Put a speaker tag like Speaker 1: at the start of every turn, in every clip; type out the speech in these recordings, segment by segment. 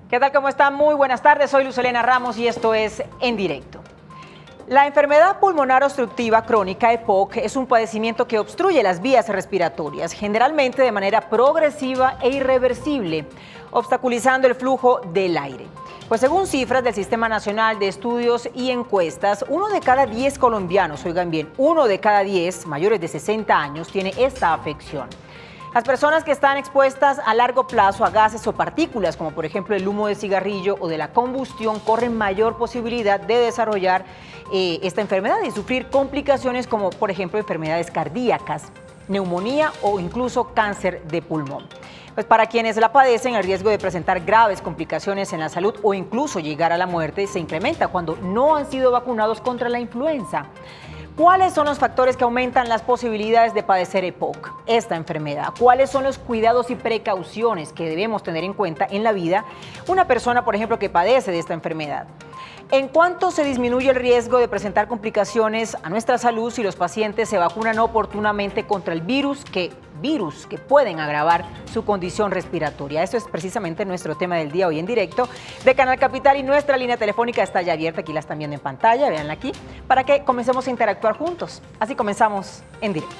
Speaker 1: ¿Qué tal? ¿Cómo están? Muy buenas tardes. Soy Luz Helena Ramos y esto es En Directo. La enfermedad pulmonar obstructiva crónica, EPOC, es un padecimiento que obstruye las vías respiratorias, generalmente de manera progresiva e irreversible, obstaculizando el flujo del aire. Pues según cifras del Sistema Nacional de Estudios y Encuestas, 1 de cada 10 colombianos, oigan bien, 1 de cada 10 mayores de 60 años tiene esta afección. Las personas que están expuestas a largo plazo a gases o partículas, como por ejemplo el humo de cigarrillo o de la combustión, corren mayor posibilidad de desarrollar esta enfermedad y sufrir complicaciones como por ejemplo enfermedades cardíacas, neumonía o incluso cáncer de pulmón. Pues para quienes la padecen, el riesgo de presentar graves complicaciones en la salud o incluso llegar a la muerte se incrementa cuando no han sido vacunados contra la influenza. ¿Cuáles son los factores que aumentan las posibilidades de padecer EPOC, esta enfermedad? ¿Cuáles son los cuidados y precauciones que debemos tener en cuenta en la vida una persona, por ejemplo, que padece de esta enfermedad? ¿En cuánto se disminuye el riesgo de presentar complicaciones a nuestra salud si los pacientes se vacunan oportunamente contra el virus que pueden agravar su condición respiratoria? Esto es precisamente nuestro tema del día hoy en directo de Canal Capital y nuestra línea telefónica está ya abierta, aquí la están viendo en pantalla, véanla aquí, para que comencemos a interactuar juntos. Así comenzamos en directo.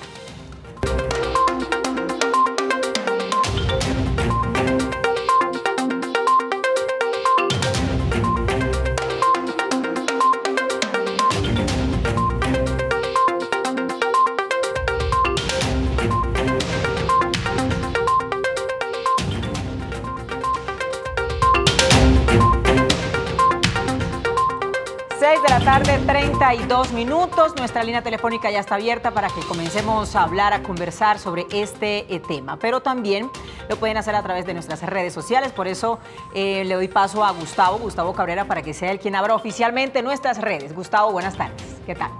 Speaker 1: De la tarde, 32 minutos. Nuestra línea telefónica ya está abierta para que comencemos a hablar, a conversar sobre este tema. Pero también lo pueden hacer a través de nuestras redes sociales. Por eso le doy paso a Gustavo Cabrera, para que sea él quien abra oficialmente nuestras redes. Gustavo, buenas tardes. ¿Qué tal?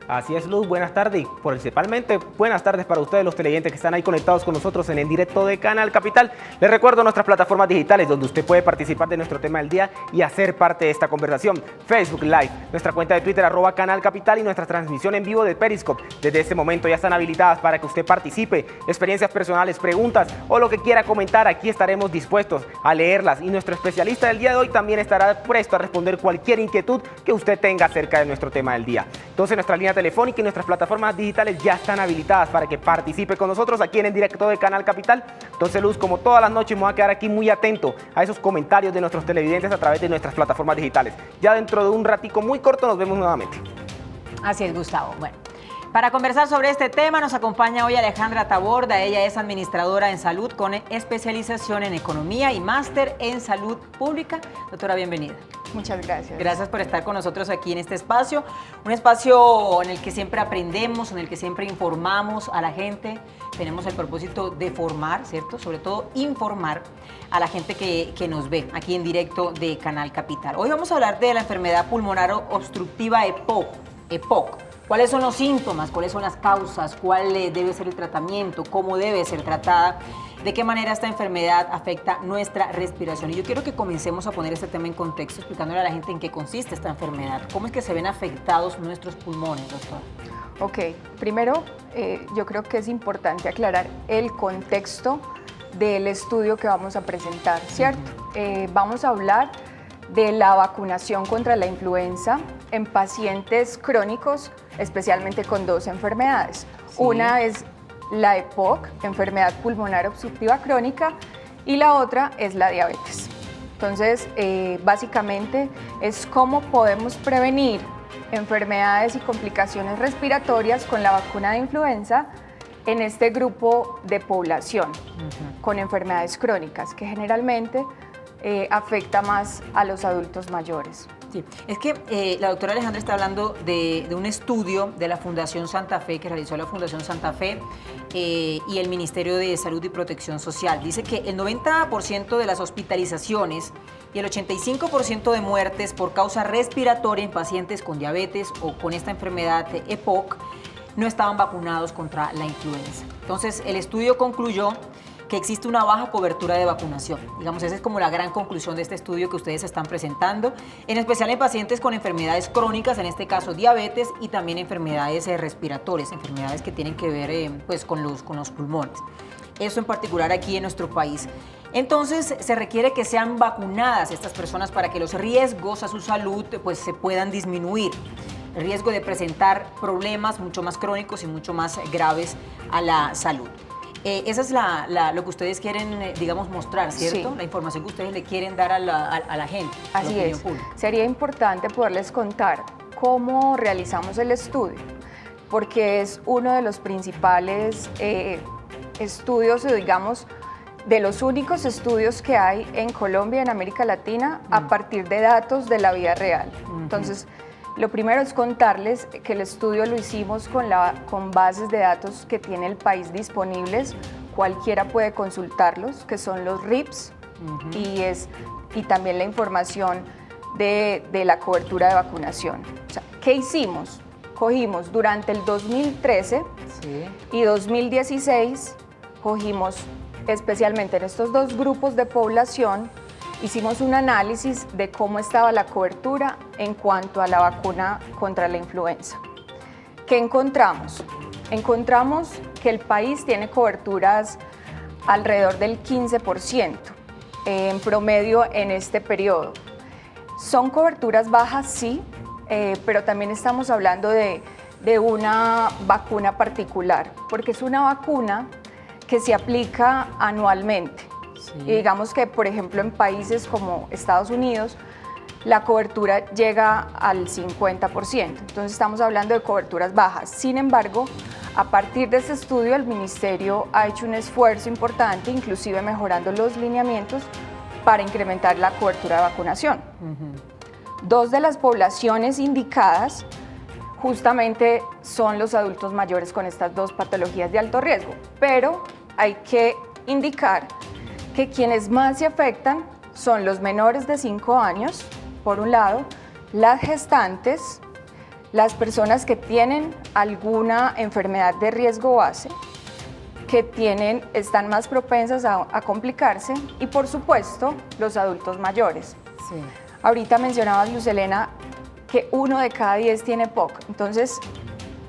Speaker 2: Así es, Luz, buenas tardes y principalmente buenas tardes para ustedes los televidentes que están ahí conectados con nosotros en el directo de Canal Capital. Les recuerdo nuestras plataformas digitales donde usted puede participar de nuestro tema del día y hacer parte de esta conversación. Facebook Live, nuestra cuenta de Twitter @Canal Capital y nuestra transmisión en vivo de Periscope. Desde este momento ya están habilitadas para que usted participe, experiencias personales, preguntas o lo que quiera comentar. Aquí estaremos dispuestos a leerlas y nuestro especialista del día de hoy también estará presto a responder cualquier inquietud que usted tenga acerca de nuestro tema del día. Entonces nuestra línea telefónica y nuestras plataformas digitales ya están habilitadas para que participe con nosotros aquí en el directo de Canal Capital. Entonces, Luz, como todas las noches me voy a quedar aquí muy atento a esos comentarios de nuestros televidentes a través de nuestras plataformas digitales. Ya dentro de un ratico muy corto nos vemos nuevamente.
Speaker 1: Así es, Gustavo. Bueno, para conversar sobre este tema nos acompaña hoy Alejandra Taborda. Ella es administradora en salud con especialización en economía y máster en salud pública. Doctora, bienvenida.
Speaker 3: Muchas gracias.
Speaker 1: Gracias por estar con nosotros aquí en este espacio, un espacio en el que siempre aprendemos, en el que siempre informamos a la gente. Tenemos el propósito de formar, ¿cierto? Sobre todo informar a la gente que nos ve aquí en directo de Canal Capital. Hoy vamos a hablar de la enfermedad pulmonar obstructiva EPOC. ¿Cuáles son los síntomas? ¿Cuáles son las causas? ¿Cuál debe ser el tratamiento? ¿Cómo debe ser tratada? ¿De qué manera esta enfermedad afecta nuestra respiración? Y yo quiero que comencemos a poner este tema en contexto, explicándole a la gente en qué consiste esta enfermedad. ¿Cómo es que se ven afectados nuestros pulmones, doctor?
Speaker 3: Ok, primero yo creo que es importante aclarar el contexto del estudio que vamos a presentar, ¿cierto? Vamos a hablar de la vacunación contra la influenza en pacientes crónicos, especialmente con dos enfermedades.
Speaker 1: Sí.
Speaker 3: Una es la EPOC, enfermedad pulmonar obstructiva crónica, y la otra es la diabetes. Entonces, básicamente es cómo podemos prevenir enfermedades y complicaciones respiratorias con la vacuna de influenza en este grupo de población con enfermedades crónicas, que generalmente afecta más a los adultos mayores.
Speaker 1: Sí, es que la doctora Alejandra está hablando de un estudio de la Fundación Santa Fe, que realizó la Fundación Santa Fe y el Ministerio de Salud y Protección Social. Dice que el 90% de las hospitalizaciones y el 85% de muertes por causa respiratoria en pacientes con diabetes o con esta enfermedad de EPOC no estaban vacunados contra la influenza. Entonces, el estudio concluyó que existe una baja cobertura de vacunación. Digamos, esa es como la gran conclusión de este estudio que ustedes están presentando, en especial en pacientes con enfermedades crónicas, en este caso diabetes, y también enfermedades respiratorias, enfermedades que tienen que ver pues, con los pulmones. Eso en particular aquí en nuestro país. Entonces se requiere que sean vacunadas estas personas para que los riesgos a su salud pues, se puedan disminuir. El riesgo de presentar problemas mucho más crónicos y mucho más graves a la salud. Esa es lo que ustedes quieren, digamos, mostrar, ¿cierto?
Speaker 3: Sí.
Speaker 1: La información que ustedes le quieren dar a la gente. a la
Speaker 3: Así
Speaker 1: opinión
Speaker 3: es.
Speaker 1: pública.
Speaker 3: Sería importante poderles contar cómo realizamos el estudio, porque es uno de los principales estudios, digamos, de los únicos estudios que hay en Colombia y en América Latina a partir de datos de la vida real. Entonces, lo primero es contarles que el estudio lo hicimos con bases de datos que tiene el país disponibles. Cualquiera puede consultarlos, que son los RIPS, y también la información de la cobertura de vacunación. O sea, ¿qué hicimos? Cogimos durante el 2013 y 2016, cogimos especialmente en estos dos grupos de población, hicimos un análisis de cómo estaba la cobertura en cuanto a la vacuna contra la influenza. ¿Qué encontramos? Encontramos que el país tiene coberturas alrededor del 15% en promedio en este periodo. Son coberturas bajas, sí, pero también estamos hablando de una vacuna particular, porque es una vacuna que se aplica anualmente. Y digamos que, por ejemplo, en países como Estados Unidos, la cobertura llega al 50%. Entonces estamos hablando de coberturas bajas. Sin embargo, a partir de este estudio, el Ministerio ha hecho un esfuerzo importante, inclusive mejorando los lineamientos para incrementar la cobertura de vacunación. Dos de las poblaciones indicadas justamente son los adultos mayores con estas dos patologías de alto riesgo, pero hay que indicar que quienes más se afectan son los menores de 5 años, por un lado, las gestantes, las personas que tienen alguna enfermedad de riesgo base, que están más propensas a complicarse, y por supuesto los adultos mayores.
Speaker 1: Sí.
Speaker 3: Ahorita mencionabas, Luz Helena, que 1 de cada 10 tiene EPOC. Entonces,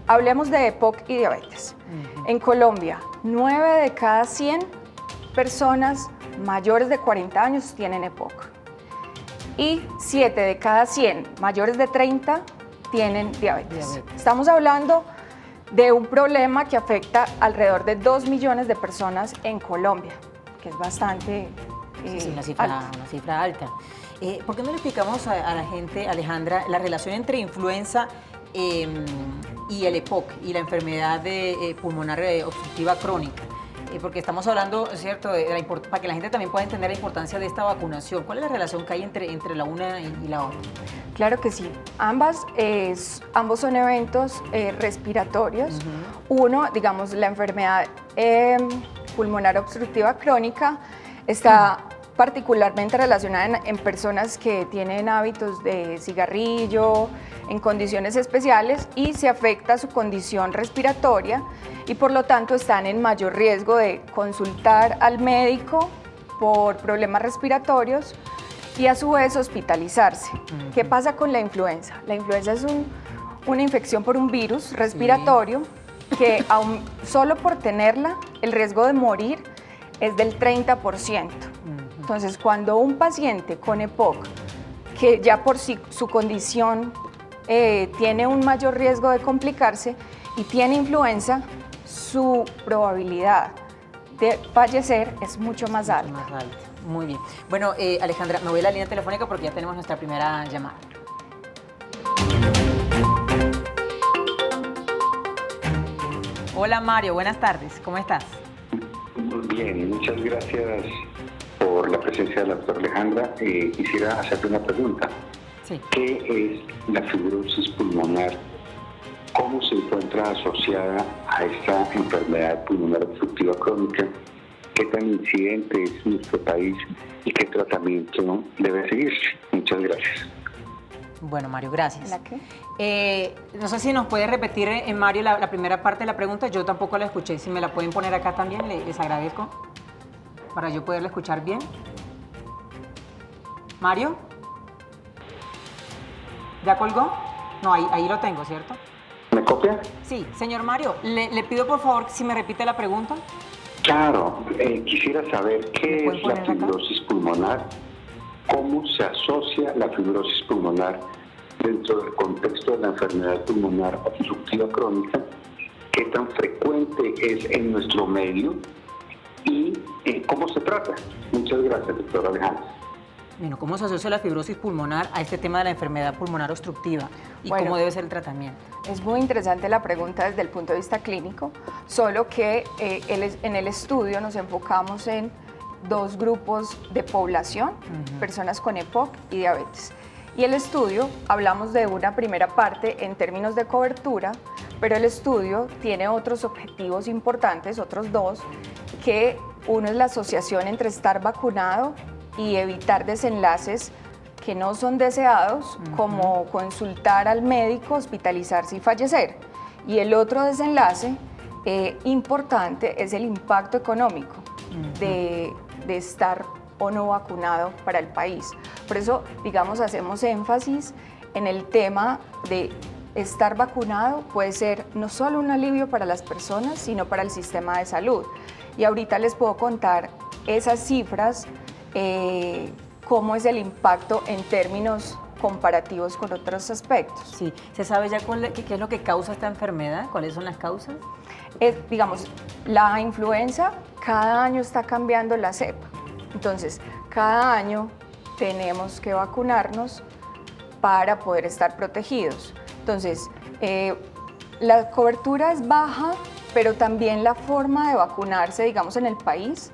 Speaker 3: hablemos de EPOC y diabetes. En Colombia, 9 de cada 100 personas mayores de 40 años tienen EPOC. Y 7 de cada 100 mayores de 30 tienen diabetes. Estamos hablando de un problema que afecta alrededor de 2 millones de personas en Colombia, que es bastante
Speaker 1: Sí, una
Speaker 3: alta.
Speaker 1: cifra alta. ¿Por qué no le explicamos a la gente, Alejandra, la relación entre influenza y el EPOC y la enfermedad pulmonar obstructiva crónica? Porque estamos hablando, ¿cierto?, para que la gente también pueda entender la importancia de esta vacunación. ¿Cuál es la relación que hay entre la una y la otra?
Speaker 3: Claro que sí. Ambos son eventos respiratorios. Uno, digamos, la enfermedad pulmonar obstructiva crónica está particularmente relacionada en personas que tienen hábitos de cigarrillo, en condiciones especiales, y se afecta su condición respiratoria y por lo tanto están en mayor riesgo de consultar al médico por problemas respiratorios y a su vez hospitalizarse. ¿Qué pasa con la influenza? La influenza es una infección por un virus respiratorio que solo por tenerla el riesgo de morir es del 30%. Entonces, cuando un paciente con EPOC, que ya por su condición tiene un mayor riesgo de complicarse y tiene influenza, su probabilidad de fallecer es mucho más alta.
Speaker 1: Más alta. Muy bien. Bueno, Alejandra, me voy a la línea telefónica porque ya tenemos nuestra primera llamada. Hola Mario, buenas tardes, ¿cómo estás?
Speaker 4: Muy bien, muchas gracias por la presencia de la doctora Alejandra. Quisiera hacerte una pregunta.
Speaker 1: Sí.
Speaker 4: ¿Qué es la fibrosis pulmonar? ¿Cómo se encuentra asociada a esta enfermedad pulmonar obstructiva crónica? ¿Qué tan incidente es en nuestro país y qué tratamiento debe seguirse? Muchas gracias.
Speaker 1: Bueno, Mario, gracias.
Speaker 3: ¿La qué?
Speaker 1: No sé si nos puede repetir, Mario, la primera parte de la pregunta. Yo tampoco la escuché. Si me la pueden poner acá también, les agradezco, para yo poderla escuchar bien. ¿Mario? ¿Ya colgó? No, ahí lo tengo, ¿cierto?
Speaker 4: ¿Me copia?
Speaker 1: Sí, señor Mario, le pido por favor si me repite la pregunta.
Speaker 4: Claro, quisiera saber
Speaker 1: ¿Me
Speaker 4: qué
Speaker 1: pueden
Speaker 4: es la
Speaker 1: poner acá?
Speaker 4: fibrosis pulmonar, cómo se asocia la fibrosis pulmonar dentro del contexto de la enfermedad pulmonar obstructiva crónica, qué tan frecuente es en nuestro medio y cómo se trata. Muchas gracias, doctor Alejandro.
Speaker 1: Bueno, ¿cómo se asocia la fibrosis pulmonar a este tema de la enfermedad pulmonar obstructiva? ¿Y
Speaker 3: Bueno,
Speaker 1: cómo debe ser el tratamiento?
Speaker 3: Es muy interesante la pregunta desde el punto de vista clínico, solo que en el estudio nos enfocamos en dos grupos de población, personas con EPOC y diabetes. Y el estudio, hablamos de una primera parte en términos de cobertura, pero el estudio tiene otros objetivos importantes, otros dos, que uno es la asociación entre estar vacunado y evitar desenlaces que no son deseados, como consultar al médico, hospitalizarse y fallecer. Y el otro desenlace importante es el impacto económico de estar o no vacunado para el país. Por eso, digamos, hacemos énfasis en el tema de estar vacunado puede ser no solo un alivio para las personas, sino para el sistema de salud. Y ahorita les puedo contar esas cifras, cómo es el impacto en términos comparativos con otros aspectos.
Speaker 1: Sí, ¿se sabe ya qué es lo que causa esta enfermedad? ¿Cuáles son las causas?
Speaker 3: Digamos, la influenza cada año está cambiando la cepa. Entonces, cada año tenemos que vacunarnos para poder estar protegidos. Entonces, la cobertura es baja, pero también la forma de vacunarse, digamos, en el país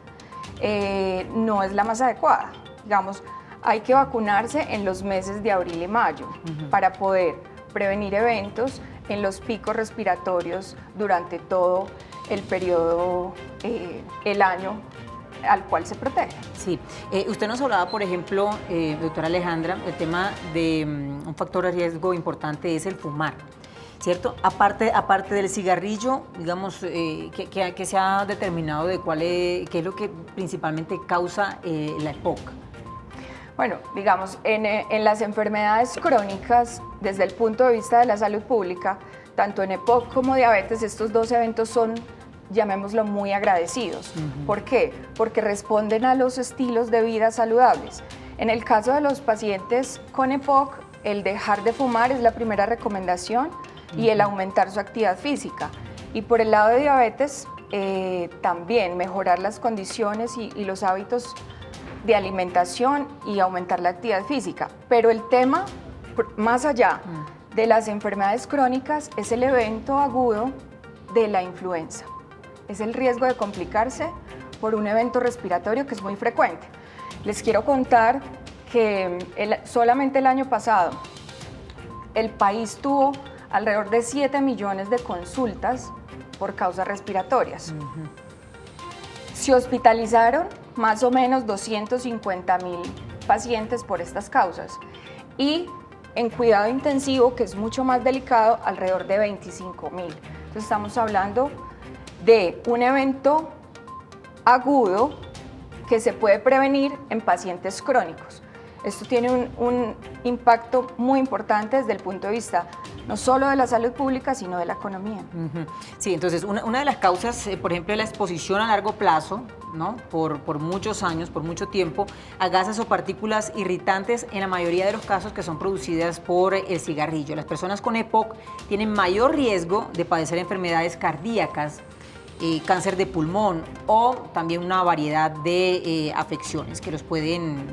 Speaker 3: no es la más adecuada. Digamos, hay que vacunarse en los meses de abril y mayo para poder prevenir eventos en los picos respiratorios durante todo el periodo, el año al cual se protege.
Speaker 1: Sí, usted nos hablaba, por ejemplo, doctora Alejandra, el tema de un factor de riesgo importante es el fumar, ¿cierto? Aparte del cigarrillo, digamos, ¿qué se ha determinado de qué es lo que principalmente causa la EPOC?
Speaker 3: Bueno, digamos, en las enfermedades crónicas, desde el punto de vista de la salud pública, tanto en EPOC como diabetes, estos dos eventos son, llamémoslo, muy agradecidos. ¿Por qué? Porque responden a los estilos de vida saludables. En el caso de los pacientes con EPOC, el dejar de fumar es la primera recomendación y el aumentar su actividad física. Y por el lado de diabetes, también mejorar las condiciones y los hábitos de alimentación y aumentar la actividad física. Pero el tema, más allá de las enfermedades crónicas, es el evento agudo de la influenza. Es el riesgo de complicarse por un evento respiratorio que es muy frecuente. Les quiero contar que solamente el año pasado el país tuvo alrededor de 7 millones de consultas por causas respiratorias. Se hospitalizaron más o menos 250,000 pacientes por estas causas y en cuidado intensivo, que es mucho más delicado, alrededor de 25,000. Entonces estamos hablando de un evento agudo que se puede prevenir en pacientes crónicos. Esto tiene un impacto muy importante desde el punto de vista no solo de la salud pública, sino de la economía.
Speaker 1: Sí, entonces una de las causas, por ejemplo, es la exposición a largo plazo, ¿no? Por muchos años, por mucho tiempo, a gases o partículas irritantes, en la mayoría de los casos que son producidas por el cigarrillo. Las personas con EPOC tienen mayor riesgo de padecer enfermedades cardíacas, cáncer de pulmón o también una variedad de afecciones que los pueden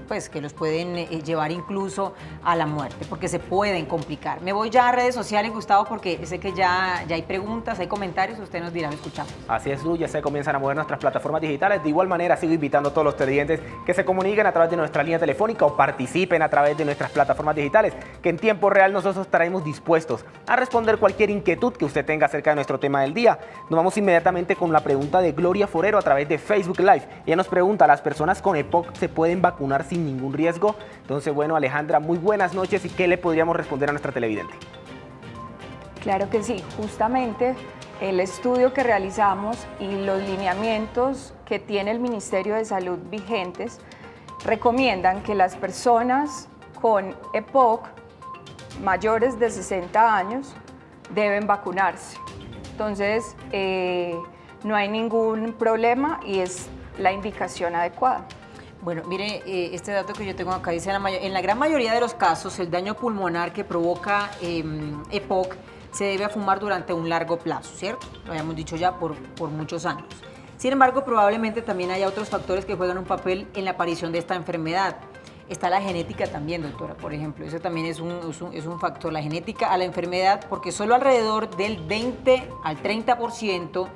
Speaker 1: llevar incluso a la muerte, porque se pueden complicar. Me voy ya a redes sociales, Gustavo, porque sé que ya hay preguntas, hay comentarios, usted nos dirá, lo escuchamos.
Speaker 2: Así es, Luz, ya se comienzan a mover nuestras plataformas digitales. De igual manera, sigo invitando a todos los televidentes que se comuniquen a través de nuestra línea telefónica o participen a través de nuestras plataformas digitales, que en tiempo real nosotros estaremos dispuestos a responder cualquier inquietud que usted tenga acerca de nuestro tema del día. Nos vamos inmediatamente con la pregunta de Gloria Forero a través de Facebook Live. Ella nos pregunta, ¿las personas con EPOC se pueden vacunar sin ningún riesgo? Entonces, bueno, Alejandra, muy buenas noches. ¿Y qué le podríamos responder a nuestra televidente?
Speaker 3: Claro que sí, justamente el estudio que realizamos y los lineamientos que tiene el Ministerio de Salud vigentes recomiendan que las personas con EPOC mayores de 60 años deben vacunarse. Entonces, no hay ningún problema y es la indicación adecuada.
Speaker 1: Bueno, mire, este dato que yo tengo acá dice, en la gran mayoría de los casos, el daño pulmonar que provoca EPOC se debe a fumar durante un largo plazo, ¿cierto? Lo habíamos dicho ya por muchos años. Sin embargo, probablemente también haya otros factores que juegan un papel en la aparición de esta enfermedad. Está la genética también, doctora, por ejemplo. Eso también es un factor, la genética a la enfermedad, porque solo alrededor del 20 al 30%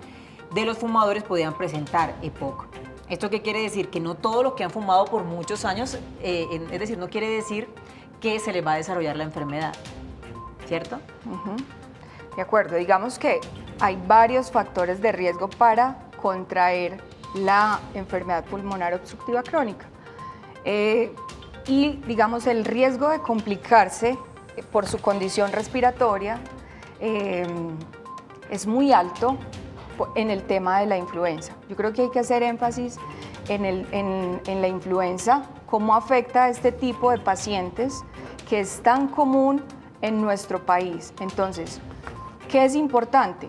Speaker 1: de los fumadores podían presentar EPOC. ¿Esto qué quiere decir? Que no todos los que han fumado por muchos años, es decir, no quiere decir que se les va a desarrollar la enfermedad, ¿cierto?
Speaker 3: De acuerdo, digamos que hay varios factores de riesgo para contraer la enfermedad pulmonar obstructiva crónica. Y digamos el riesgo de complicarse por su condición respiratoria es muy alto en el tema de la influenza. Yo creo que hay que hacer énfasis en la influenza, cómo afecta a este tipo de pacientes que es tan común en nuestro país. Entonces, ¿qué es importante?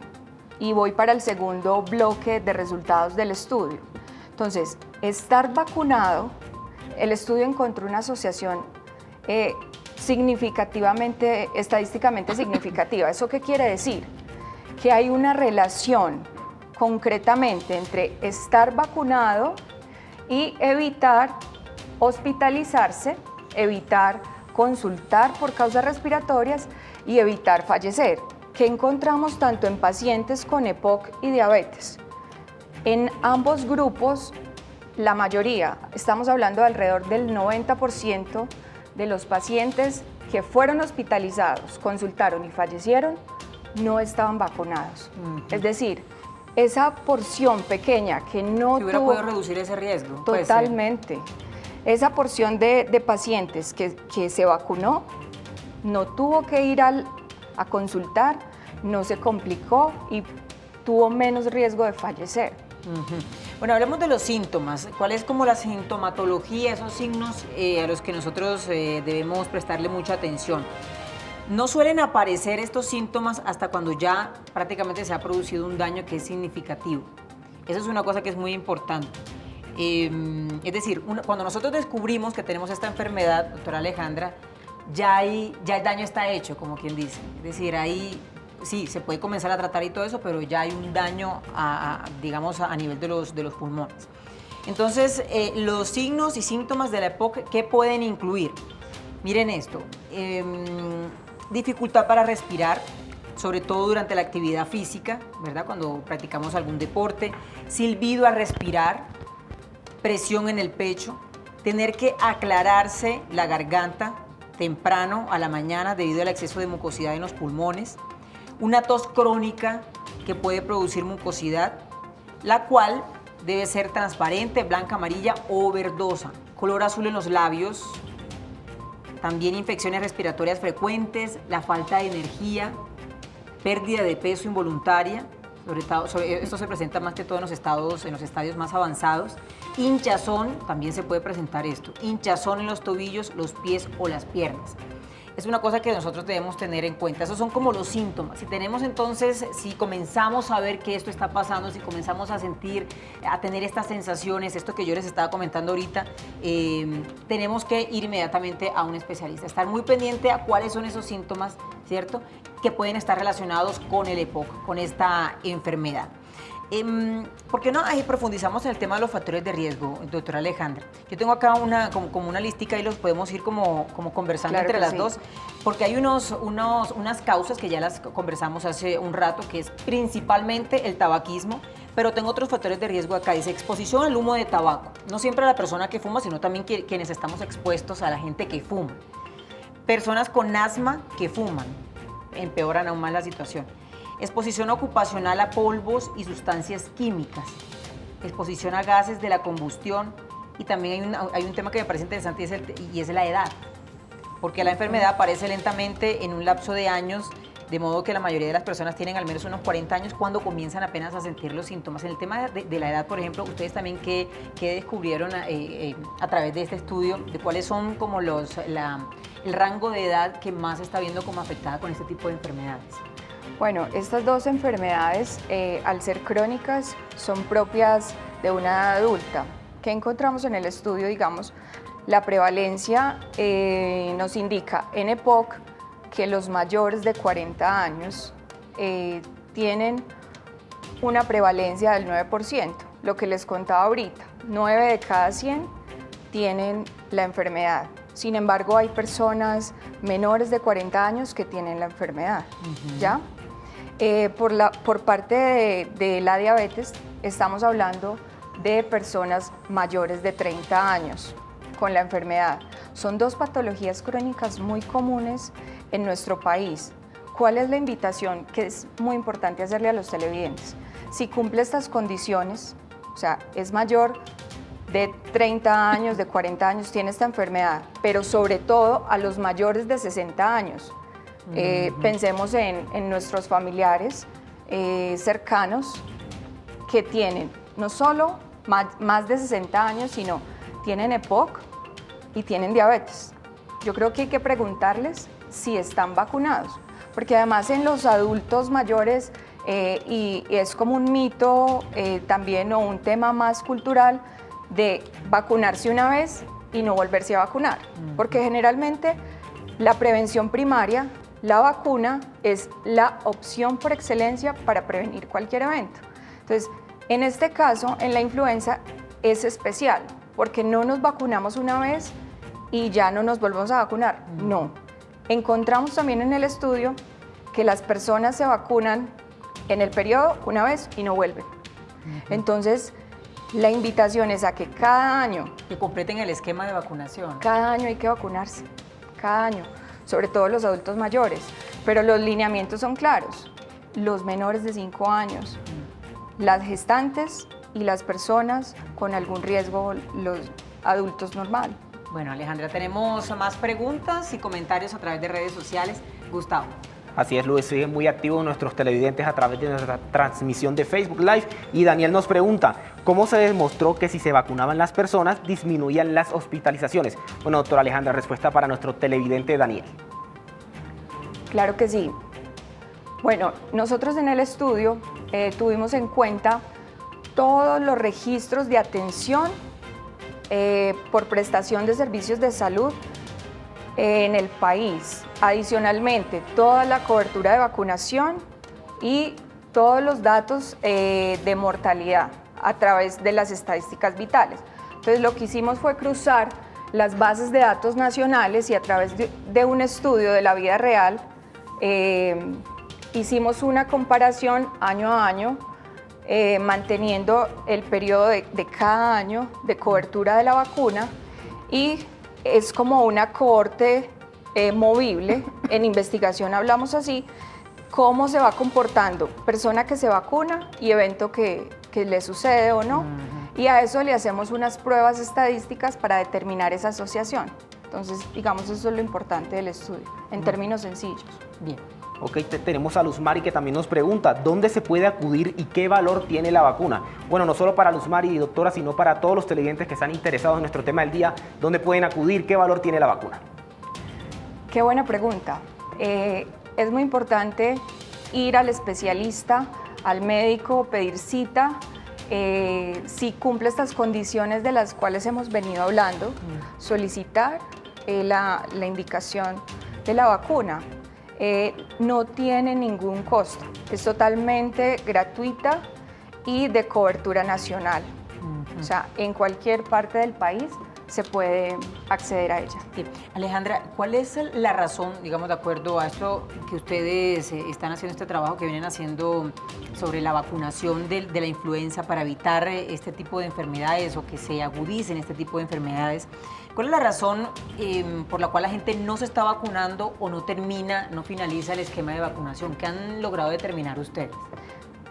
Speaker 3: Y voy para el segundo bloque de resultados del estudio. Entonces, estar vacunado, el estudio encontró una asociación estadísticamente significativa. ¿Eso qué quiere decir? Que hay una relación concretamente entre estar vacunado y evitar hospitalizarse, evitar consultar por causas respiratorias y evitar fallecer, que encontramos tanto en pacientes con EPOC y diabetes. En ambos grupos, la mayoría, estamos hablando de alrededor del 90% de los pacientes que fueron hospitalizados, consultaron y fallecieron, no estaban vacunados. Es decir, esa porción pequeña que no
Speaker 1: hubiera podido reducir ese riesgo.
Speaker 3: Totalmente. Esa porción de pacientes que se vacunó no tuvo que ir a consultar, no se complicó y tuvo menos riesgo de fallecer.
Speaker 1: Bueno, hablemos de los síntomas. ¿Cuál es como la sintomatología, esos signos a los que nosotros debemos prestarle mucha atención? No suelen aparecer estos síntomas hasta cuando ya prácticamente se ha producido un daño que es significativo. Eso es una cosa que es muy importante. Es decir, cuando nosotros descubrimos que tenemos esta enfermedad, doctora Alejandra, ya el daño está hecho, como quien dice. Es decir, ahí sí, se puede comenzar a tratar y todo eso, pero ya hay un daño, digamos, a nivel de los pulmones. Entonces, los signos y síntomas de la EPOC, ¿qué pueden incluir? Miren esto. Dificultad para respirar, sobre todo durante la actividad física, ¿verdad? Cuando practicamos algún deporte, silbido al respirar, presión en el pecho, tener que aclararse la garganta temprano a la mañana debido al exceso de mucosidad en los pulmones, una tos crónica que puede producir mucosidad, la cual debe ser transparente, blanca, amarilla o verdosa, color azul en los labios, también infecciones respiratorias frecuentes, la falta de energía, pérdida de peso involuntaria, esto se presenta más que todo en los estadios más avanzados, hinchazón, también se puede presentar esto, hinchazón en los tobillos, los pies o las piernas. Es una cosa que nosotros debemos tener en cuenta. Esos son como los síntomas. Si comenzamos a ver que esto está pasando, si comenzamos a tener estas sensaciones, esto que yo les estaba comentando ahorita, tenemos que ir inmediatamente a un especialista. Estar muy pendiente a cuáles son esos síntomas, ¿cierto?, que pueden estar relacionados con el EPOC, con esta enfermedad. ¿Por qué no profundizamos en el tema de los factores de riesgo, doctora Alejandra? Yo tengo acá como una listica y los podemos ir como conversando
Speaker 3: claro
Speaker 1: entre las
Speaker 3: sí.
Speaker 1: dos, porque hay unas causas que ya las conversamos hace un rato, que es principalmente el tabaquismo, pero tengo otros factores de riesgo acá. Dice exposición al humo de tabaco, no siempre a la persona que fuma, sino también quienes estamos expuestos a la gente que fuma. Personas con asma que fuman, empeoran aún más la situación. Exposición ocupacional a polvos y sustancias químicas, exposición a gases de la combustión, y también hay un tema que me parece interesante y es la edad, porque la enfermedad aparece lentamente en un lapso de años, de modo que la mayoría de las personas tienen al menos unos 40 años cuando comienzan apenas a sentir los síntomas. En el tema de la edad, por ejemplo, ustedes también ¿qué descubrieron a través de este estudio, de cuáles son como el rango de edad que más se está viendo como afectada con este tipo de enfermedades?
Speaker 3: Bueno, estas dos enfermedades, al ser crónicas, son propias de una edad adulta. ¿Qué encontramos en el estudio? Digamos, la prevalencia nos indica en EPOC que los mayores de 40 años tienen una prevalencia del 9%, lo que les contaba ahorita, 9 de cada 100 tienen la enfermedad. Sin embargo, hay personas menores de 40 años que tienen la enfermedad, ¿ya? Por parte de la diabetes, estamos hablando de personas mayores de 30 años con la enfermedad. Son dos patologías crónicas muy comunes en nuestro país. ¿Cuál es la invitación que es muy importante hacerle a los televidentes? Si cumple estas condiciones, o sea, es mayor de 30 años, de 40 años, tiene esta enfermedad, pero sobre todo a los mayores de 60 años. Pensemos en nuestros familiares cercanos que tienen no solo más de 60 años, sino tienen EPOC y tienen diabetes. Yo creo que hay que preguntarles si están vacunados, porque además en los adultos mayores, y es como un mito también o un tema más cultural de vacunarse una vez y no volverse a vacunar, porque generalmente la prevención primaria, la vacuna, es la opción por excelencia para prevenir cualquier evento. Entonces, en este caso, en la influenza es especial, porque no nos vacunamos una vez y ya no nos volvemos a vacunar, no. Encontramos también en el estudio que las personas se vacunan en el periodo una vez y no vuelven. Entonces, la invitación es a que cada año...
Speaker 1: Que completen el esquema de vacunación.
Speaker 3: Cada año hay que vacunarse, cada año, sobre todo los adultos mayores, pero los lineamientos son claros. Los menores de 5 años, las gestantes y las personas con algún riesgo, los adultos normal.
Speaker 1: Bueno, Alejandra, tenemos más preguntas y comentarios a través de redes sociales. Gustavo.
Speaker 2: Así es, Luis, siguen muy activos nuestros televidentes a través de nuestra transmisión de Facebook Live. Y Daniel nos pregunta, ¿cómo se demostró que si se vacunaban las personas disminuían las hospitalizaciones? Bueno, doctora Alejandra, respuesta para nuestro televidente Daniel.
Speaker 3: Claro que sí. Bueno, nosotros en el estudio tuvimos en cuenta todos los registros de atención por prestación de servicios de salud en el país. Adicionalmente, toda la cobertura de vacunación y todos los datos de mortalidad a través de las estadísticas vitales. Entonces, lo que hicimos fue cruzar las bases de datos nacionales y a través de un estudio de la vida real hicimos una comparación año a año, manteniendo el periodo de cada año de cobertura de la vacuna, y es como una cohorte movible. En investigación hablamos así, cómo se va comportando persona que se vacuna y evento que le sucede o no, y a eso le hacemos unas pruebas estadísticas para determinar esa asociación. Entonces, digamos, eso es lo importante del estudio, en términos sencillos.
Speaker 1: Bien.
Speaker 2: Ok, tenemos a Luzmari que también nos pregunta, ¿dónde se puede acudir y qué valor tiene la vacuna? Bueno, no solo para Luzmari y doctora, sino para todos los televidentes que están interesados en nuestro tema del día, ¿dónde pueden acudir? ¿Qué valor tiene la vacuna?
Speaker 3: Qué buena pregunta. Es muy importante ir al especialista, al médico, pedir cita, si cumple estas condiciones de las cuales hemos venido hablando, solicitar la indicación de la vacuna. No tiene ningún costo, es totalmente gratuita y de cobertura nacional. O sea, en cualquier parte del país se puede acceder a ella.
Speaker 1: Sí. Alejandra, ¿cuál es la razón, digamos, de acuerdo a esto que ustedes están haciendo este trabajo que vienen haciendo sobre la vacunación de la influenza para evitar este tipo de enfermedades o que se agudicen este tipo de enfermedades? ¿Cuál es la razón por la cual la gente no se está vacunando o no finaliza el esquema de vacunación? ¿Qué han logrado determinar ustedes?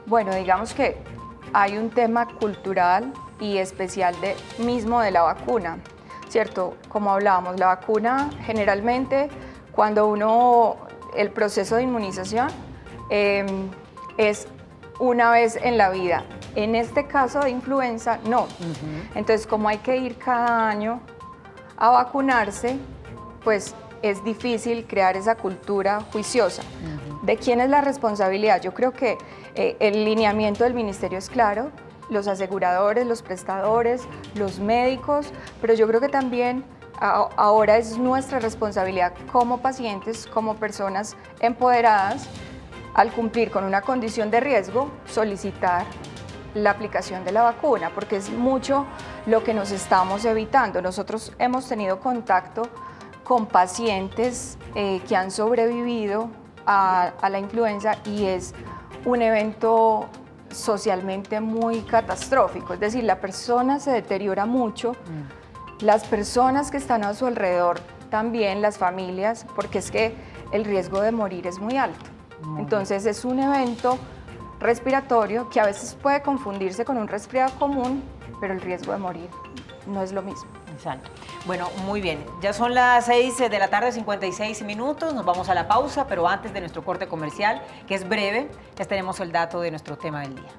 Speaker 3: Bueno, digamos que hay un tema cultural y especial mismo de la vacuna, ¿cierto? Como hablábamos, la vacuna generalmente cuando el proceso de inmunización es una vez en la vida. En este caso de influenza, no. Entonces, como hay que ir cada año a vacunarse, pues es difícil crear esa cultura juiciosa. ¿De quién es la responsabilidad? Yo creo que el lineamiento del ministerio es claro, los aseguradores, los prestadores, los médicos, pero yo creo que también ahora es nuestra responsabilidad como pacientes, como personas empoderadas, al cumplir con una condición de riesgo, solicitar la aplicación de la vacuna, porque es mucho lo que nos estamos evitando. Nosotros hemos tenido contacto con pacientes que han sobrevivido a la influenza y es un evento socialmente muy catastrófico, es decir, la persona se deteriora mucho, las personas que están a su alrededor también, las familias, porque es que el riesgo de morir es muy alto. Entonces es un evento respiratorio que a veces puede confundirse con un resfriado común, pero el riesgo de morir no es lo mismo.
Speaker 1: Exacto. Bueno, muy bien. Ya son las 6 de la tarde, 56 minutos. Nos vamos a la pausa, pero antes de nuestro corte comercial, que es breve, les tenemos el dato de nuestro tema del día.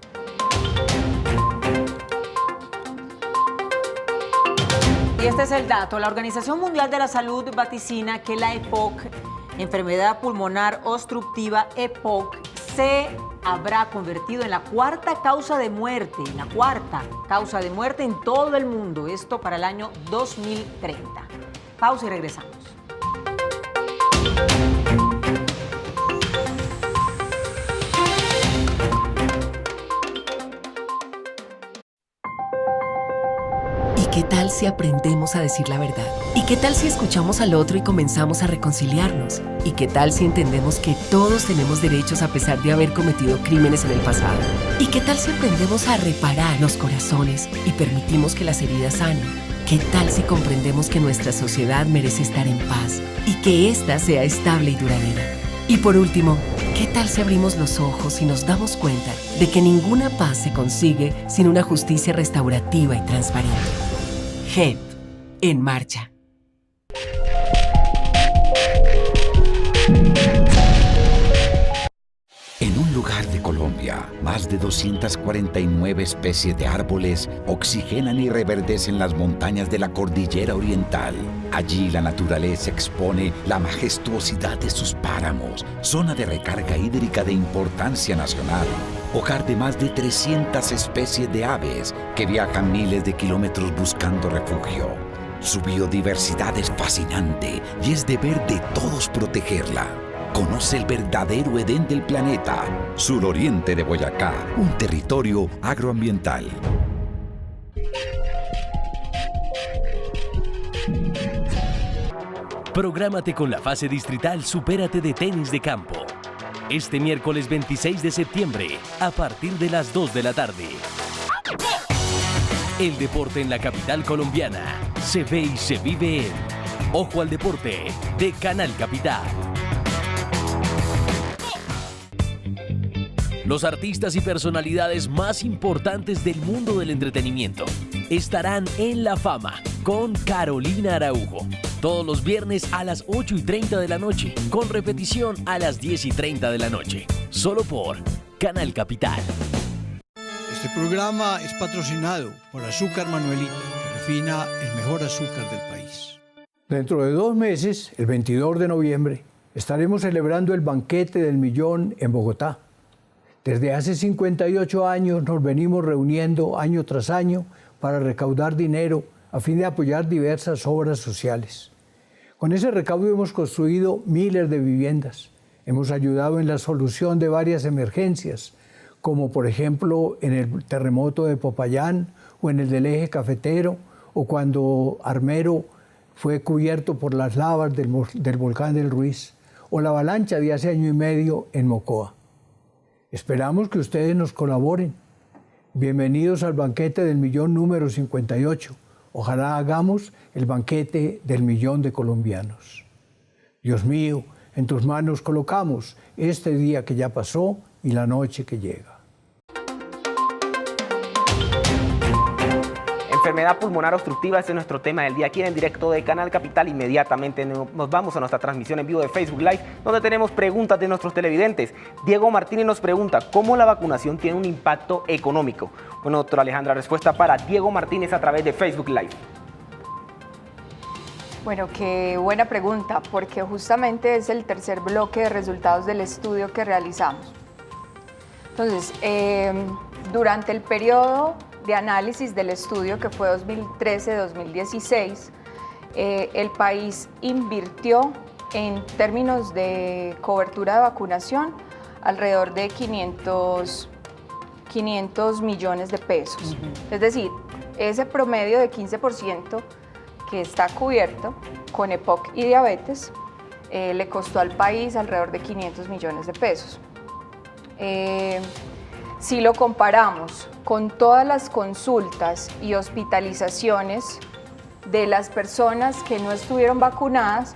Speaker 1: Y este es el dato. La Organización Mundial de la Salud vaticina que la EPOC, enfermedad pulmonar obstructiva EPOC, se habrá convertido en la cuarta causa de muerte en todo el mundo, esto para el año 2030. Pausa y regresamos.
Speaker 5: ¿Y qué tal si aprendemos a decir la verdad? ¿Y qué tal si escuchamos al otro y comenzamos a reconciliarnos? ¿Y qué tal si entendemos que todos tenemos derechos a pesar de haber cometido crímenes en el pasado? ¿Y qué tal si aprendemos a reparar los corazones y permitimos que las heridas sanen? ¿Qué tal si comprendemos que nuestra sociedad merece estar en paz y que ésta sea estable y duradera? Y por último, ¿qué tal si abrimos los ojos y nos damos cuenta de que ninguna paz se consigue sin una justicia restaurativa y transparente? GED, en marcha.
Speaker 6: En un lugar de Colombia, más de 249 especies de árboles oxigenan y reverdecen las montañas de la cordillera oriental. Allí la naturaleza expone la majestuosidad de sus páramos, zona de recarga hídrica de importancia nacional, hogar de más de 300 especies de aves que viajan miles de kilómetros buscando refugio. Su biodiversidad es fascinante y es deber de todos protegerla. Conoce el verdadero Edén del planeta, suroriente de Boyacá, un territorio agroambiental.
Speaker 7: Prográmate con la fase distrital Supérate de tenis de campo. Este miércoles 26 de septiembre, a partir de las 2 de la tarde. El deporte en la capital colombiana se ve y se vive en Ojo al Deporte de Canal Capital. Los artistas y personalidades más importantes del mundo del entretenimiento estarán en La Fama con Carolina Araujo. Todos los viernes a las 8:30 de la noche, con repetición a las 10:30 de la noche. Solo por Canal Capital.
Speaker 8: Este programa es patrocinado por Azúcar Manuelita, que refina el mejor azúcar del país.
Speaker 9: Dentro de 2 meses, el 22 de noviembre, estaremos celebrando el Banquete del Millón en Bogotá. Desde hace 58 años nos venimos reuniendo año tras año para recaudar dinero a fin de apoyar diversas obras sociales. Con ese recaudo hemos construido miles de viviendas. Hemos ayudado en la solución de varias emergencias, como por ejemplo en el terremoto de Popayán o en el del Eje Cafetero, o cuando Armero fue cubierto por las lavas del volcán del Ruiz, o la avalancha de hace año y medio en Mocoa. Esperamos que ustedes nos colaboren. Bienvenidos al Banquete del Millón número 58. Ojalá hagamos el banquete del millón de colombianos. Dios mío, en tus manos colocamos este día que ya pasó y la noche que llega.
Speaker 2: Enfermedad pulmonar obstructiva, ese es nuestro tema del día aquí en directo de Canal Capital. Inmediatamente nos vamos a nuestra transmisión en vivo de Facebook Live, donde tenemos preguntas de nuestros televidentes. Diego Martínez nos pregunta, ¿cómo la vacunación tiene un impacto económico? Bueno, doctora Alejandra, respuesta para Diego Martínez a través de Facebook Live.
Speaker 3: Bueno, qué buena pregunta, porque justamente es el tercer bloque de resultados del estudio que realizamos. Entonces, durante el periodo de análisis del estudio, que fue 2013-2016, el país invirtió en términos de cobertura de vacunación alrededor de 500 millones de pesos. Es decir, ese promedio de 15% que está cubierto con EPOC y diabetes le costó al país alrededor de 500 millones de pesos. Si lo comparamos con todas las consultas y hospitalizaciones de las personas que no estuvieron vacunadas,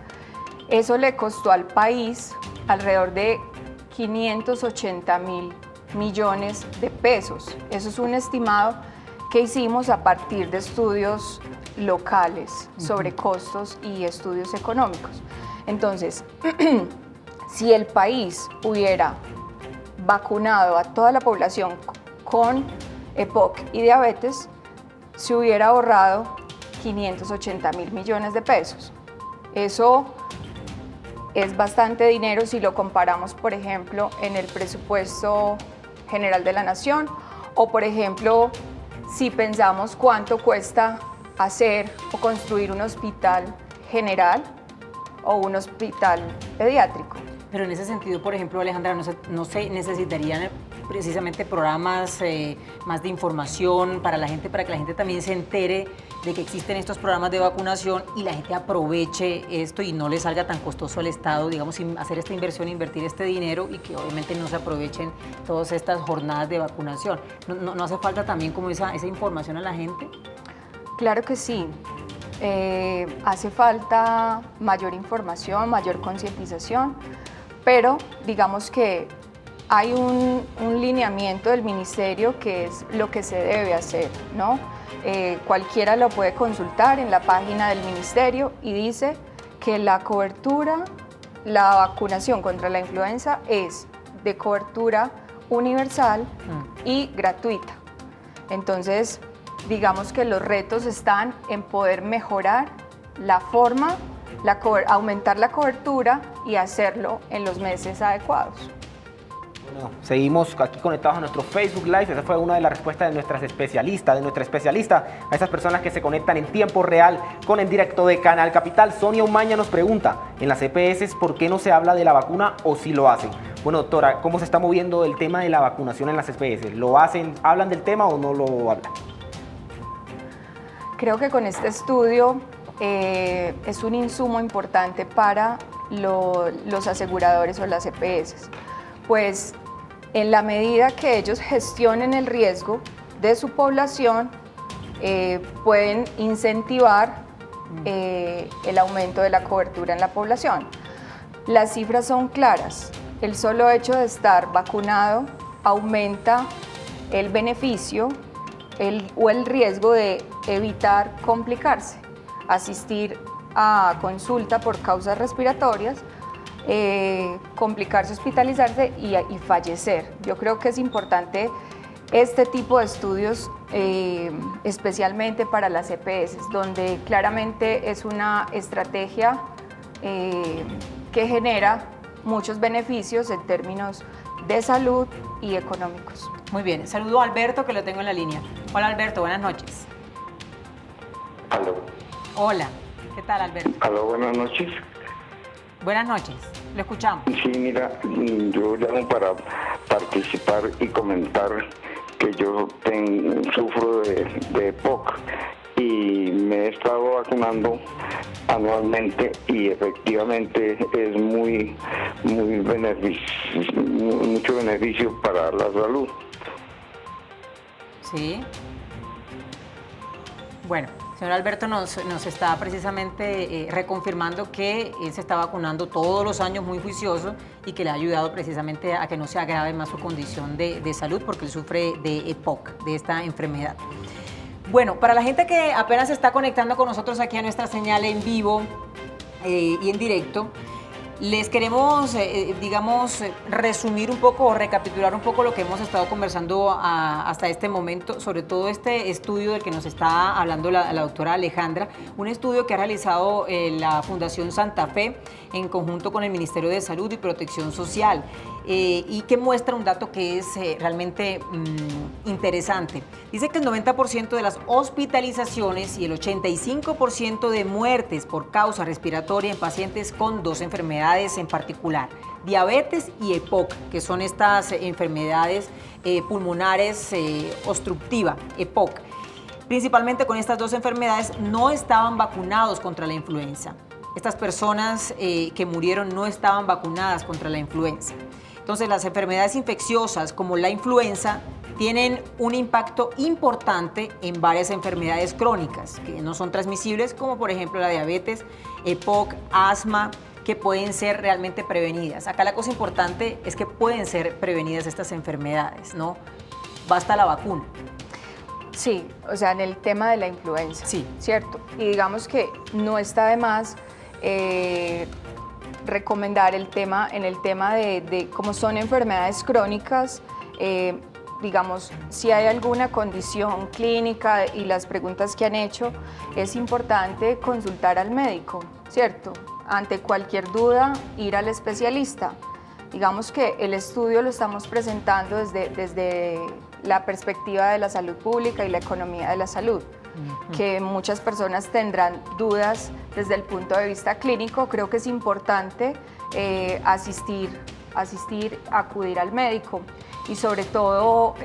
Speaker 3: eso le costó al país alrededor de 580.000 millones de pesos. Eso es un estimado que hicimos a partir de estudios locales sobre costos y estudios económicos. Entonces, si el país hubiera vacunado a toda la población con EPOC y diabetes, se hubiera ahorrado 580.000 millones de pesos. Eso es bastante dinero si lo comparamos, por ejemplo, en el presupuesto general de la Nación, o por ejemplo, si pensamos cuánto cuesta hacer o construir un hospital general o un hospital pediátrico.
Speaker 1: Pero en ese sentido, por ejemplo, Alejandra, no se necesitarían precisamente programas más de información para la gente, para que la gente también se entere de que existen estos programas de vacunación y la gente aproveche esto y no le salga tan costoso al Estado, digamos, sin hacer esta inversión, invertir este dinero y que obviamente no se aprovechen todas estas jornadas de vacunación. ¿No hace falta también como esa información a la gente?
Speaker 3: Claro que sí. Hace falta mayor información, mayor concientización, pero digamos que hay un lineamiento del ministerio que es lo que se debe hacer, ¿no? Cualquiera lo puede consultar en la página del ministerio y dice que la cobertura, la vacunación contra la influenza es de cobertura universal y gratuita. Entonces, digamos que los retos están en poder mejorar la forma, aumentar la cobertura y hacerlo en los meses adecuados.
Speaker 2: Bueno, seguimos aquí conectados a nuestro Facebook Live. Esa fue una de las respuestas de nuestra especialista, a esas personas que se conectan en tiempo real con En Directo de Canal Capital. Sonia Umaña nos pregunta, en las EPS, ¿por qué no se habla de la vacuna o si lo hacen? Bueno, doctora, ¿cómo se está moviendo el tema de la vacunación en las EPS? ¿Lo hacen, hablan del tema o no lo hablan?
Speaker 3: Creo que con este estudio es un insumo importante para los aseguradores o las EPS, pues en la medida que ellos gestionen el riesgo de su población, pueden incentivar el aumento de la cobertura en la población. Las cifras son claras. El solo hecho de estar vacunado aumenta el beneficio o el riesgo de evitar complicarse, asistir a consulta por causas respiratorias, complicarse, hospitalizarse y fallecer. Yo creo que es importante este tipo de estudios, especialmente para las EPS, donde claramente es una estrategia que genera muchos beneficios en términos de salud y económicos.
Speaker 1: Muy bien, saludo a Alberto, que lo tengo en la línea. Hola Alberto, buenas noches.
Speaker 4: Aló.
Speaker 1: Hola, ¿qué tal Alberto?
Speaker 4: Aló, buenas noches.
Speaker 1: Buenas noches, lo escuchamos.
Speaker 4: Sí, mira, yo llamo para participar y comentar que yo sufro de EPOC y me he estado vacunando anualmente y efectivamente es mucho beneficio para la salud.
Speaker 1: Sí. Bueno, señor Alberto nos está precisamente reconfirmando que él se está vacunando todos los años muy juicioso y que le ha ayudado precisamente a que no se agrave más su condición de salud porque él sufre de EPOC, de esta enfermedad. Bueno, para la gente que apenas se está conectando con nosotros aquí a nuestra señal en vivo y en directo, Les queremos, resumir un poco o recapitular un poco lo que hemos estado conversando hasta este momento, sobre todo este estudio del que nos está hablando la doctora Alejandra, un estudio que ha realizado la Fundación Santa Fe en conjunto con el Ministerio de Salud y Protección Social y que muestra un dato que es realmente interesante. Dice que el 90% de las hospitalizaciones y el 85% de muertes por causa respiratoria en pacientes con dos enfermedades en particular, diabetes y EPOC, que son estas enfermedades pulmonares obstructiva, EPOC. Principalmente con estas dos enfermedades no estaban vacunados contra la influenza. Estas personas que murieron no estaban vacunadas contra la influenza. Entonces, las enfermedades infecciosas como la influenza tienen un impacto importante en varias enfermedades crónicas que no son transmisibles, como por ejemplo la diabetes, EPOC, asma, que pueden ser realmente prevenidas. Acá la cosa importante es que pueden ser prevenidas estas enfermedades, ¿no? Basta la vacuna.
Speaker 3: Sí, o sea, en el tema de la influenza,
Speaker 1: sí,
Speaker 3: ¿cierto? Y digamos que no está de más recomendar en el tema de cómo son enfermedades crónicas, digamos, si hay alguna condición clínica y las preguntas que han hecho, es importante consultar al médico, ¿cierto? Ante cualquier duda, ir al especialista. Digamos que el estudio lo estamos presentando desde la perspectiva de la salud pública y la economía de la salud, que muchas personas tendrán dudas desde el punto de vista clínico. Creo que es importante acudir al médico y sobre todo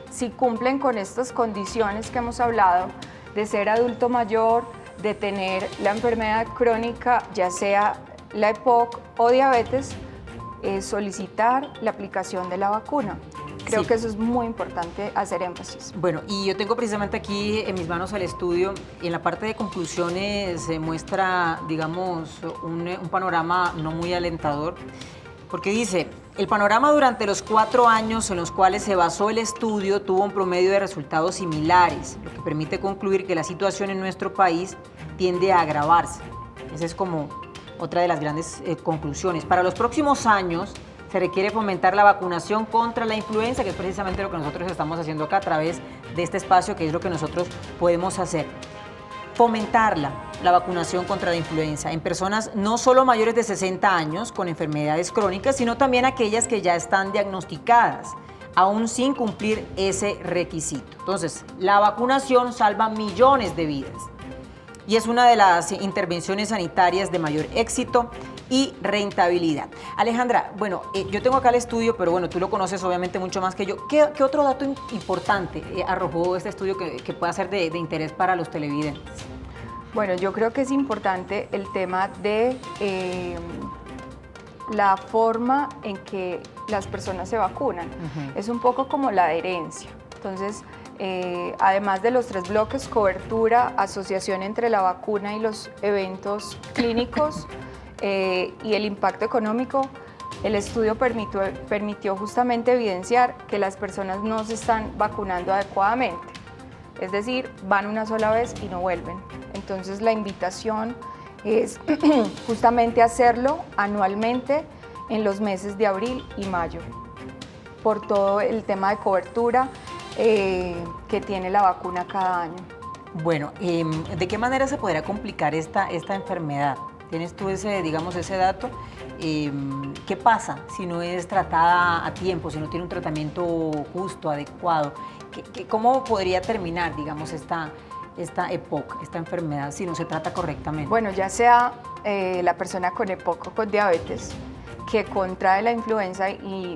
Speaker 3: si cumplen con estas condiciones que hemos hablado, de ser adulto mayor, de tener la enfermedad crónica, ya sea la EPOC o diabetes, solicitar la aplicación de la vacuna. Creo que eso es muy importante hacer énfasis.
Speaker 1: Bueno, y yo tengo precisamente aquí en mis manos el estudio y en la parte de conclusiones se muestra, digamos, un panorama no muy alentador, porque dice, el panorama durante los 4 años en los cuales se basó el estudio tuvo un promedio de resultados similares, lo que permite concluir que la situación en nuestro país tiende a agravarse. Esa es como otra de las grandes conclusiones. Para los próximos años se requiere fomentar la vacunación contra la influenza, que es precisamente lo que nosotros estamos haciendo acá a través de este espacio, que es lo que nosotros podemos hacer. Fomentarla, la vacunación contra la influenza en personas no solo mayores de 60 años con enfermedades crónicas, sino también aquellas que ya están diagnosticadas, aún sin cumplir ese requisito. Entonces, la vacunación salva millones de vidas y es una de las intervenciones sanitarias de mayor éxito y rentabilidad. Alejandra, bueno, yo tengo acá el estudio, pero bueno, tú lo conoces obviamente mucho más que yo. ¿Qué otro dato importante arrojó este estudio que pueda ser de interés para los televidentes?
Speaker 3: Bueno, yo creo que es importante el tema de la forma en que las personas se vacunan. Es un poco como la adherencia. Entonces, además de los 3 bloques, cobertura, asociación entre la vacuna y los eventos clínicos y el impacto económico, el estudio permitió justamente evidenciar que las personas no se están vacunando adecuadamente. Es decir, van una sola vez y no vuelven. Entonces la invitación es justamente hacerlo anualmente en los meses de abril y mayo, por todo el tema de cobertura que tiene la vacuna cada año.
Speaker 1: Bueno, ¿de qué manera se podrá complicar esta enfermedad? ¿Tienes tú ese dato? ¿Qué pasa si no es tratada a tiempo, si no tiene un tratamiento justo, adecuado? ¿Cómo podría terminar, digamos, esta EPOC, esta enfermedad, si no se trata correctamente?
Speaker 3: Bueno, ya sea la persona con EPOC o con diabetes que contrae la influenza y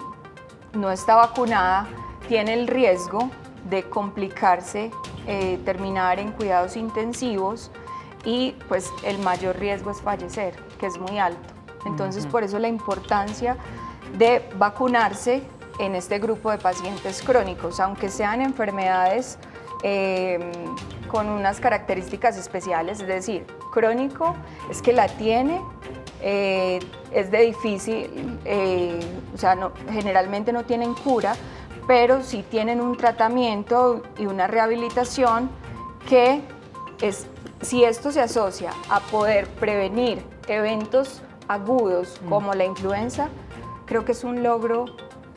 Speaker 3: no está vacunada, tiene el riesgo de complicarse, terminar en cuidados intensivos y pues el mayor riesgo es fallecer, que es muy alto. Entonces, por eso la importancia de vacunarse en este grupo de pacientes crónicos, aunque sean enfermedades con unas características especiales, es decir, crónico es que la tiene, es de difícil, o sea, generalmente no tienen cura, pero sí tienen un tratamiento y una rehabilitación que es, si esto se asocia a poder prevenir eventos agudos como la influenza, creo que es un logro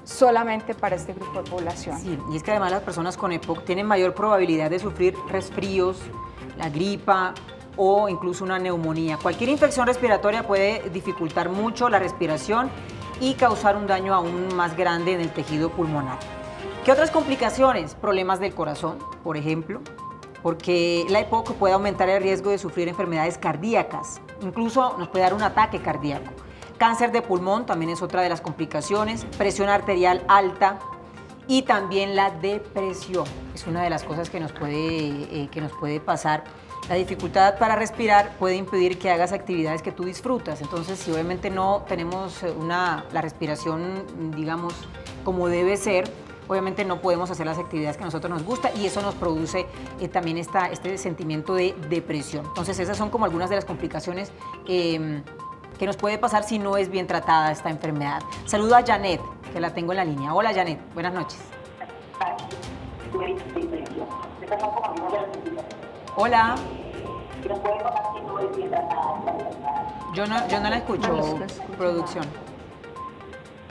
Speaker 3: solamente para este grupo de población.
Speaker 1: Sí, y es que además las personas con EPOC tienen mayor probabilidad de sufrir resfríos, la gripa o incluso una neumonía. Cualquier infección respiratoria puede dificultar mucho la respiración y causar un daño aún más grande en el tejido pulmonar. ¿Qué otras complicaciones? Problemas del corazón, por ejemplo, porque la EPOC puede aumentar el riesgo de sufrir enfermedades cardíacas, incluso nos puede dar un ataque cardíaco. Cáncer de pulmón también es otra de las complicaciones, presión arterial alta y también la depresión. Es una de las cosas que nos puede pasar. La dificultad para respirar puede impedir que hagas actividades que tú disfrutas. Entonces, si obviamente no tenemos la respiración, digamos, como debe ser, obviamente no podemos hacer las actividades que a nosotros nos gusta y eso nos produce también este sentimiento de depresión. Entonces, esas son como algunas de las complicaciones que nos puede pasar si no es bien tratada esta enfermedad. Saludo a Janet, que la tengo en la línea. Hola, Janet, buenas noches. Hola. Yo no la escucho, producción.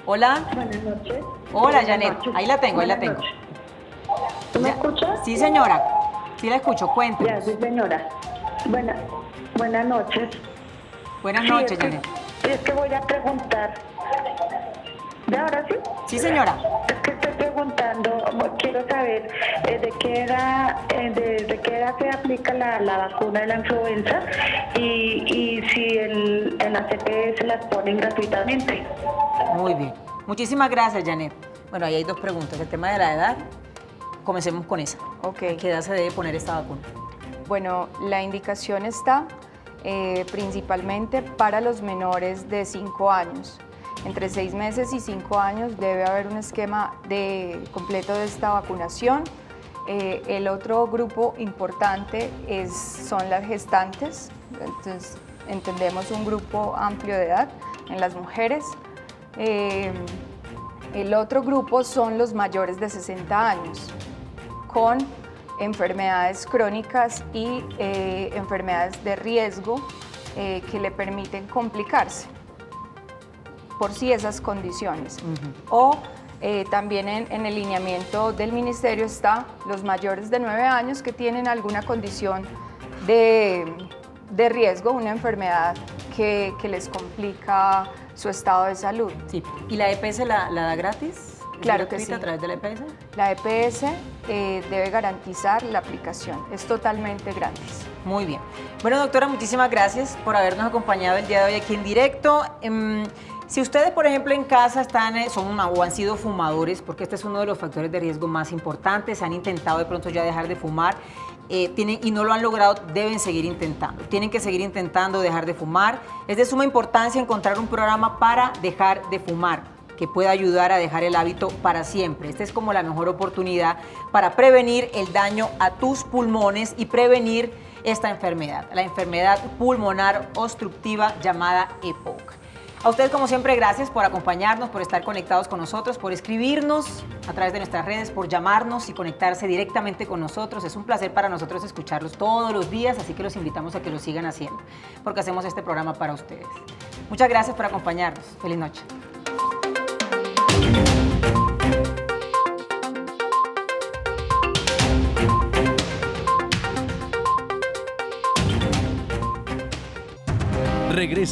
Speaker 1: Hola.
Speaker 10: Buenas noches.
Speaker 1: Hola, Janet. Ahí la tengo.
Speaker 10: ¿Tú me escuchas?
Speaker 1: Sí, señora. Sí la escucho. Cuéntenos.
Speaker 10: Ya, sí, señora. Buenas noches.
Speaker 1: Buenas noches,
Speaker 10: es
Speaker 1: Janet.
Speaker 10: Es que voy a preguntar. ¿De ahora sí?
Speaker 1: Sí, señora.
Speaker 10: Es que estoy preguntando, quiero saber de qué edad se aplica la vacuna de la influenza y si en la CPS las ponen gratuitamente.
Speaker 1: Muy bien. Muchísimas gracias, Janet. Bueno, ahí hay dos preguntas. El tema de la edad, comencemos con esa.
Speaker 3: Ok.
Speaker 1: ¿A qué edad se debe poner esta vacuna?
Speaker 3: Bueno, la indicación está principalmente para los menores de 5 años. Entre 6 meses y 5 años debe haber un esquema completo de esta vacunación. El otro grupo importante son las gestantes. Entonces, entendemos un grupo amplio de edad en las mujeres. El otro grupo son los mayores de 60 años con enfermedades crónicas y enfermedades de riesgo que le permiten complicarse por sí esas condiciones. O también en el lineamiento del ministerio está los mayores de 9 años que tienen alguna condición de riesgo, una enfermedad que les complica su estado de salud.
Speaker 1: Sí. ¿Y la EPS la da gratis?
Speaker 3: Claro que sí.
Speaker 1: ¿A través de la EPS?
Speaker 3: La EPS debe garantizar la aplicación, es totalmente gratis.
Speaker 1: Muy bien. Bueno, doctora, muchísimas gracias por habernos acompañado el día de hoy aquí en directo. Si ustedes, por ejemplo, en casa son o han sido fumadores, porque este es uno de los factores de riesgo más importantes, han intentado de pronto ya dejar de fumar y no lo han logrado, deben seguir intentando. Tienen que seguir intentando dejar de fumar. Es de suma importancia encontrar un programa para dejar de fumar que pueda ayudar a dejar el hábito para siempre. Esta es como la mejor oportunidad para prevenir el daño a tus pulmones y prevenir esta enfermedad, la enfermedad pulmonar obstructiva llamada EPOC. A ustedes, como siempre, gracias por acompañarnos, por estar conectados con nosotros, por escribirnos a través de nuestras redes, por llamarnos y conectarse directamente con nosotros. Es un placer para nosotros escucharlos todos los días, así que los invitamos a que lo sigan haciendo, porque hacemos este programa para ustedes. Muchas gracias por acompañarnos. Feliz noche.
Speaker 7: Regresa.